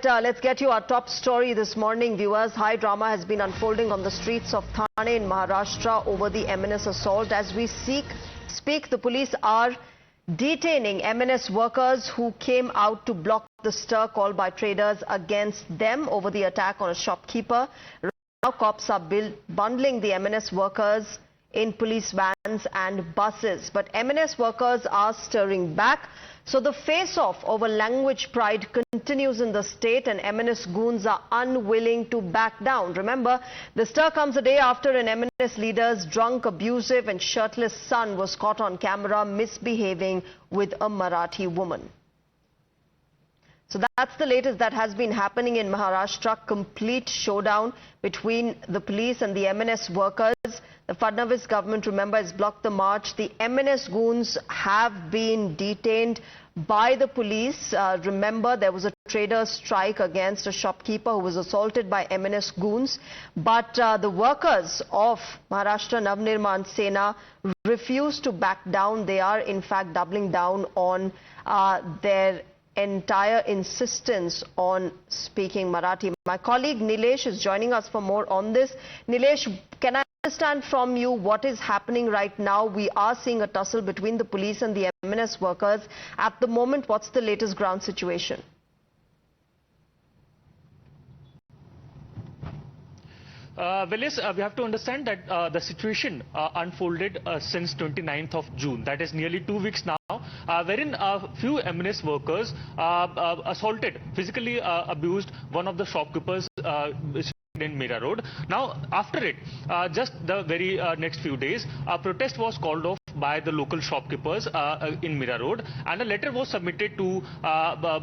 Let's get you our top story this morning, viewers. High drama has been unfolding on the streets of Thane in Maharashtra over the MNS assault. As we speak, the police are detaining MNS workers who came out to block the stir called by traders against them over the attack on a shopkeeper. Now cops are bundling the MNS workers in police vans and buses. But MNS workers are stirring back. So the face-off over language pride continues in the state, and MNS goons are unwilling to back down. Remember, the stir comes a day after an MNS leader's drunk, abusive and shirtless son was caught on camera misbehaving with a Marathi woman. So that's the latest that has been happening in Maharashtra. Complete showdown between the police and the MNS workers. The Fadnavis government, remember, has blocked the march. The MNS goons have been detained by the police. Remember, there was a trader strike against a shopkeeper who was assaulted by MNS goons. But the workers of Maharashtra Navnirman Sena refuse to back down. They are, in fact, doubling down on their entire insistence on speaking Marathi. My colleague Nilesh is joining us for more on this. Nilesh, can I understand from you what is happening right now? We are seeing a tussle between the police and the MNS workers. At the moment, what's the latest ground situation? Well, yes, we have to understand that the situation unfolded since 29th of June. That is nearly 2 weeks now, wherein a few MNS workers assaulted, physically abused one of the shopkeepers in Mira Road. Now, after it, just the very next few days, a protest was called off by the local shopkeepers in Mira Road, and a letter was submitted to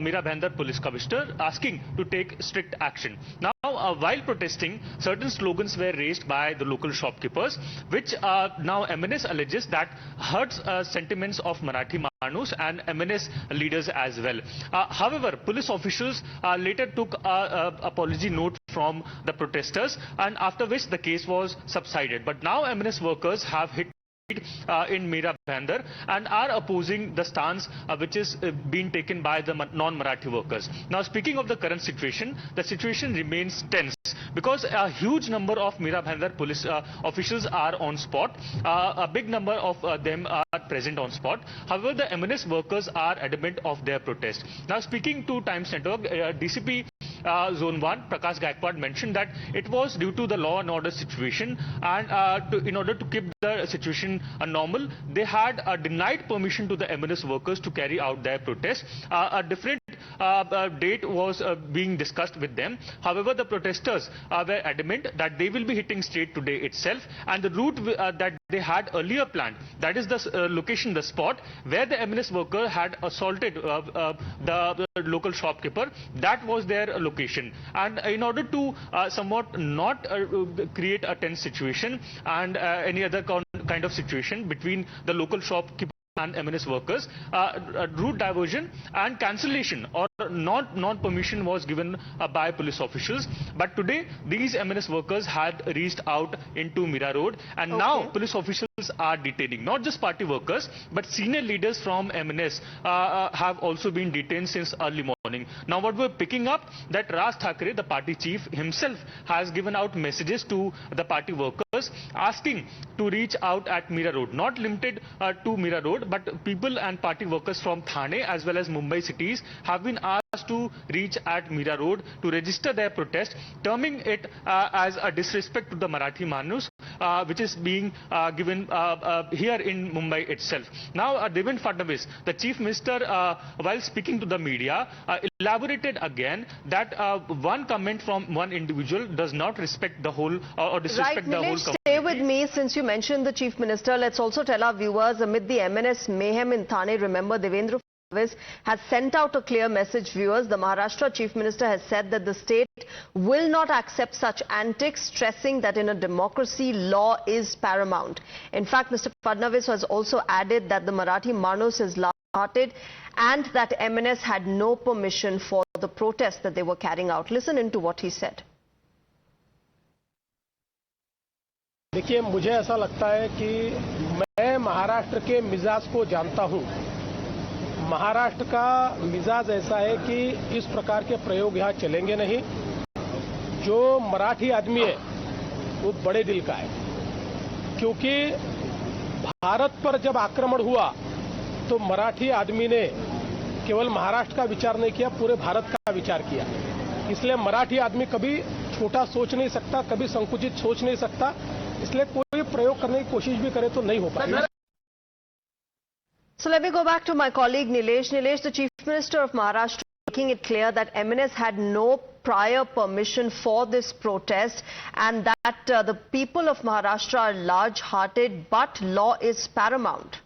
Mira Bhandar Police Commissioner asking to take strict action. Now, while protesting, certain slogans were raised by the local shopkeepers, which now MNS alleges that hurts sentiments of Marathi Manus and MNS leaders as well. However, police officials later took an apology note from the protesters, and after which the case was subsided. But now MNS workers have hit in Mira Bhandar and are opposing the stance which is being taken by the non-Marathi workers. Now, speaking of the current situation, the situation remains tense because a huge number of Mira Bhandar police officials are on spot. A big number of them are present on spot. However, the MNS workers are adamant of their protest. Now, speaking to Times Network, DCP Zone 1, Prakash Gaikwad, mentioned that it was due to the law and order situation, and in order to keep the situation normal, they had denied permission to the MNS workers to carry out their protest. A different date was being discussed with them. However, the protesters were adamant that they will be hitting straight today itself, and the route that they had earlier planned, that is the location, the spot where the MNS worker had assaulted the local shopkeeper, that was their location. And in order to somewhat not create a tense situation and any other kind of situation between the local shopkeeper and MNS workers, route diversion and cancellation or non-permission was given by police officials. But today, these MNS workers had reached out into Mira Road, and now police officials are detaining not just party workers, but senior leaders from MNS have also been detained since early morning. Now, what we're picking up, that Raj Thackeray, the party chief himself, has given out messages to the party workers asking to reach out at Mira Road, not limited to Mira Road, but people and party workers from Thane as well as Mumbai cities have been asked to reach at Mira Road to register their protest, terming it as a disrespect to the Marathi Manus, which is being given here in Mumbai itself. Now, Devendra Fadnavis, the chief minister, while speaking to the media, elaborated again that one comment from one individual does not respect the whole or disrespect the whole community. Stay with me. Since you mentioned the chief minister, let's also tell our viewers, amid the MNS mayhem in Thane, remember, Devendra Fadnavis has sent out a clear message, viewers. The Maharashtra chief minister has said that the state will not accept such antics, stressing that in a democracy, law is paramount. In fact, Mr. Fadnavis has also added that the Marathi Manus is large-hearted and that MNS had no permission for the protest that they were carrying out. Listen into what he said. देखिए, मुझे ऐसा लगता है कि मैं महाराष्ट्र के मिजाज को जानता हूं। महाराष्ट्र का मिजाज ऐसा है कि इस प्रकार के प्रयोग यहाँ चलेंगे नहीं। जो मराठी आदमी है वो बड़े दिल का है, क्योंकि भारत पर जब आक्रमण हुआ तो मराठी आदमी ने केवल महाराष्ट्र का विचार नहीं किया, पूरे भारत का विचार किया। इसलिए मराठी आदमी कभी छोटा सोच नहीं सकता, कभी संकुचित सोच नहीं सकता। इसलिए कोई प्रयोग करने की कोशिश भी करे तो नहीं हो पाएगा। So let me go back to my colleague Nilesh. Nilesh, the Chief Minister of Maharashtra making it clear that MNS had no prior permission for this protest and that the people of Maharashtra are large-hearted, but law is paramount.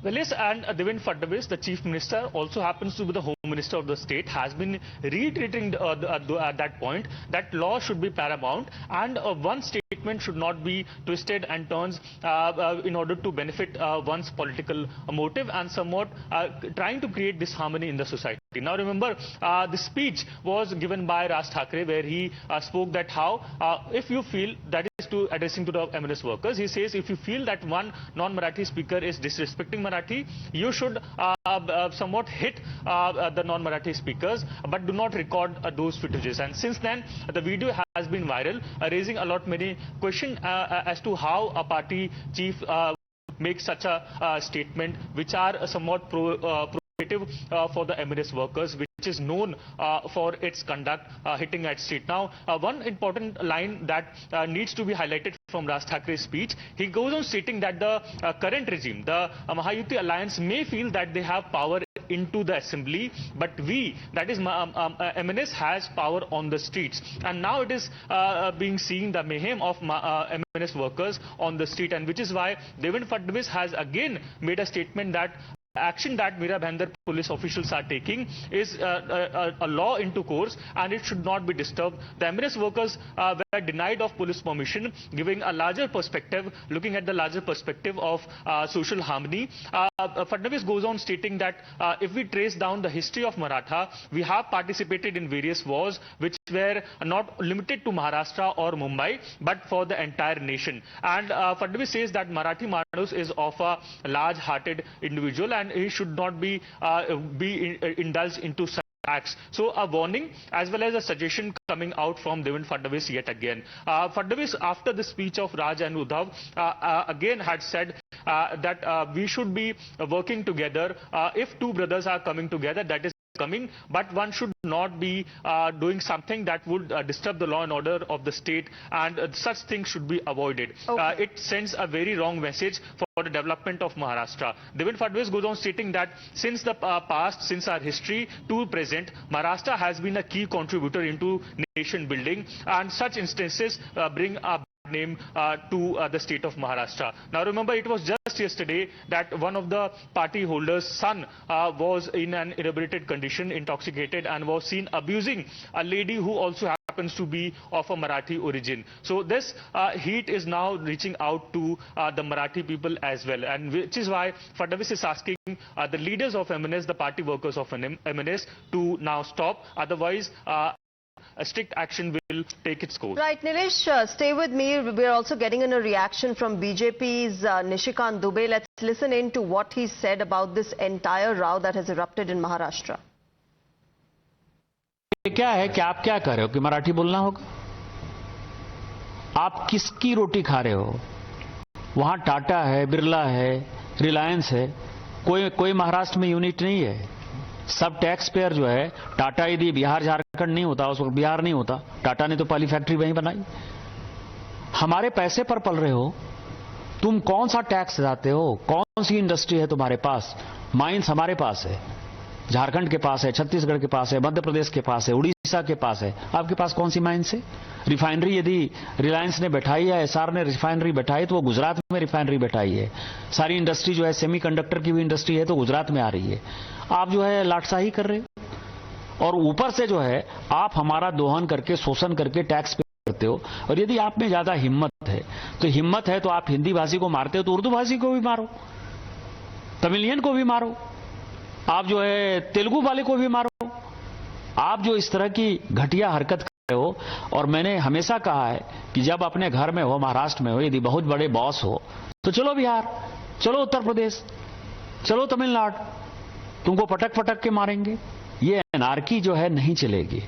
Well, yes, and Devendra Fadnavis, the Chief Minister, also happens to be the Home Minister of the state, has been reiterating at that point that law should be paramount and one statement should not be twisted and turns in order to benefit one's political motive and somewhat trying to create disharmony in the society. Now remember, the speech was given by Raj Thackeray where he spoke that how if you feel, that is to addressing to the MNS workers, he says if you feel that one non-Marathi speaker is disrespecting Marathi, you should somewhat hit the non-Marathi speakers, but do not record those footages. And since then, the video has been viral, raising a lot many questions as to how a party chief makes such a statement, which are somewhat provocative for the MNS workers, which is known for its conduct hitting at street. Now, one important line that needs to be highlighted from Raj Thakray's speech, he goes on stating that the current regime, the Mahayuti alliance, may feel that they have power into the assembly, but we, that is MNS, has power on the streets. And now it is being seen the mayhem of MNS workers on the street, and which is why Devendra Fadnavis has again made a statement that action that Mira Bhayandar police officials are taking is a law into course and it should not be disturbed. The MNS workers were denied of police permission, giving a larger perspective, looking at the larger perspective of social harmony. Fadnavis goes on stating that if we trace down the history of Maratha, we have participated in various wars which were not limited to Maharashtra or Mumbai, but for the entire nation. And Fadnavis says that Marathi Manus is of a large-hearted individual and he should not be indulged into such acts. So a warning as well as a suggestion coming out from Devendra Fadnavis yet again. Fadnavis, after the speech of Raj and Uddhav, again had said that we should be working together. If two brothers are coming together, that is coming, but one should not be doing something that would disturb the law and order of the state, and such things should be avoided. Okay. It sends a very wrong message for the development of Maharashtra. Devendra Fadnavis goes on stating that since the past, since our history to present, Maharashtra has been a key contributor into nation building, and such instances bring a name to the state of Maharashtra. Now remember, it was just yesterday that one of the party holders' son was in an inebriated condition, intoxicated, and was seen abusing a lady who also happens to be of a Marathi origin. So this heat is now reaching out to the Marathi people as well, and which is why Fadnavis is asking the leaders of MNS, the party workers of MNS, to now stop. Otherwise, a strict action will take its course. Right, Nilesh, stay with me. We're also getting in a reaction from BJP's Nishikant Dubey. Let's listen in to what he said about this entire row that has erupted in Maharashtra. क्या है कि आप क्या कह रहे हो कि मराठी बोलना होगा? आप किसकी रोटी खा रहे हो? वहां टाटा है, बिरला है, रिलायंस है, कोई महाराष्ट्र में यूनिट नहीं है। सब टैक्स पेयर जो है, टाटा यदि बिहार झारखंड नहीं होता, उस वक्त बिहार नहीं होता, टाटा ने तो पहली फैक्ट्री वहीं बनाई। हमारे पैसे पर पल रहे हो, तुम कौन सा टैक्स देते हो? कौन सी इंडस्ट्री है तुम्हारे पास? माइंस हमारे पास है, झारखंड के पास है, छत्तीसगढ़ के पास है, मध्य प्रदेश के पास है, उड़ीसा के पास है। आपके पास कौन सी माइंस है? रिफाइनरी यदि रिलायंस ने बैठाई है, एसआर ने रिफाइनरी बैठाई, तो वो गुजरात में रिफाइनरी बैठाई है। सारी इंडस्ट्री जो है, सेमीकंडक्टर की भी इंडस्ट्री है, तो गुजरात में आ रही है। आप जो है लाटसाही कर रहे हो, और ऊपर से जो है आप हमारा दोहन करके, शोषण करके टैक्स पे करते हो। और यदि आप में ज्यादा हिम्मत है, तो हिम्मत है तो आप हिंदी भाषी को मारते हो, तो उर्दू भाषी को भी मारो, तमिलियन को भी मारो, आप जो है तेलुगु वाले को भी मारो। आप जो इस तरह की घटिया हरकत हो। और मैंने हमेशा कहा है कि जब अपने घर में हो, महाराष्ट्र में हो, यदि बहुत बड़े बॉस हो तो चलो बिहार, चलो उत्तर प्रदेश, चलो तमिलनाडु, तुमको पटक पटक के मारेंगे। ये एनार्की जो है नहीं चलेगी।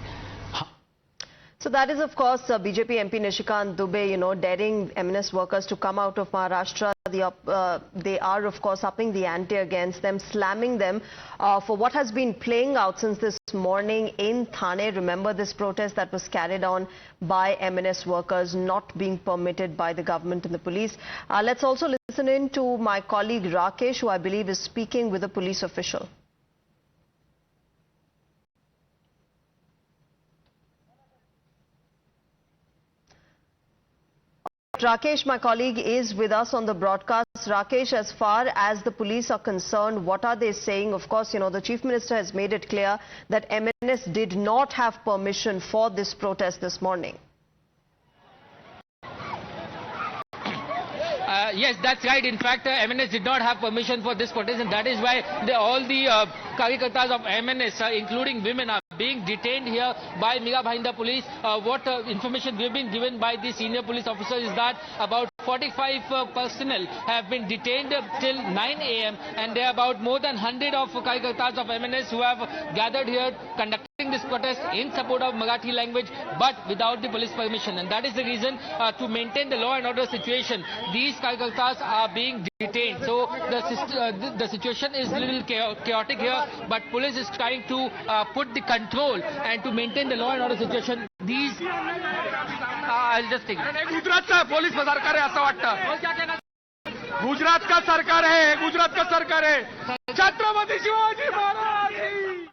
So that is, of course, BJP MP Nishikant Dubey, daring MNS workers to come out of Maharashtra. They are, of course, upping the ante against them, slamming them for what has been playing out since this morning in Thane. Remember this protest that was carried on by MNS workers, not being permitted by the government and the police. Let's also listen in to my colleague Rakesh, who I believe is speaking with a police official. Rakesh, my colleague, is with us on the broadcast. Rakesh, as far as the police are concerned, what are they saying? Of course, the Chief Minister has made it clear that MNS did not have permission for this protest this morning. Yes, that's right. In fact, MNS did not have permission for this protest, and that is why all the Karyakartas of MNS, including women, are being detained here by Mega Bhinda police. What information we have been given by the senior police officer is that about 45 personnel have been detained till 9 a.m. and there are about more than 100 of Karyakartas of MNS who have gathered here conducting this protest in support of Marathi language, but without the police permission. And that is the reason to maintain the law and order situation, these Karyakartas are being detained. So the situation is a little chaotic here, but police is trying to put the control and to maintain the law and order situation. These I'll just take it. गुजरातचा police सरकार आहे असं वाटतं. गुजरात का सरकार आहे Chhatrapati Shivaji Maharaj.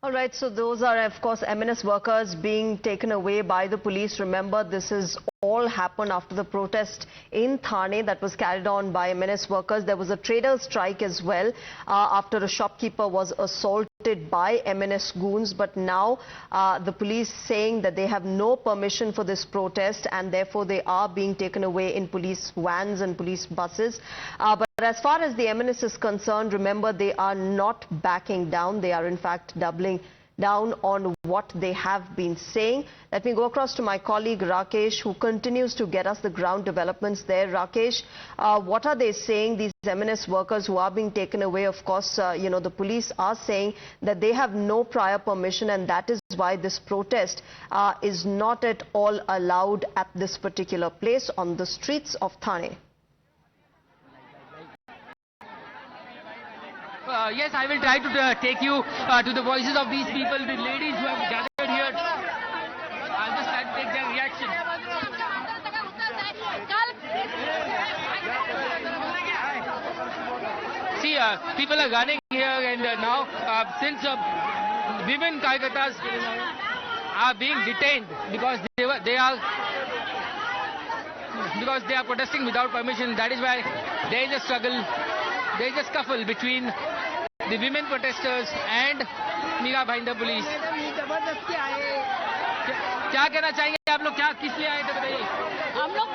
All right, so those are, of course, MNS workers being taken away by the police. Remember, this is all happened after the protest in Thane that was carried on by MNS workers. There was a trader strike as well after a shopkeeper was assaulted by MNS goons. But now the police saying that they have no permission for this protest and therefore they are being taken away in police vans and police buses. But as far as the MNS is concerned, remember, they are not backing down. They are in fact doubling down on what they have been saying. Let me go across to my colleague Rakesh, who continues to get us the ground developments there. Rakesh, what are they saying, these MNS workers who are being taken away? Of course, the police are saying that they have no prior permission and that is why this protest is not at all allowed at this particular place on the streets of Thane. Yes, I will try to take you to the voices of these people, the ladies who have gathered here. I'll just try to take their reaction. See, people are running here, and now since women Karyakartas are being detained because they are protesting without permission. That is why there is a struggle. There is a scuffle between the women protesters and Mega Bhinda police. क्या कहना चाहेंगे आप लोग? क्या किस लिए आए थे बताइए? हम लोग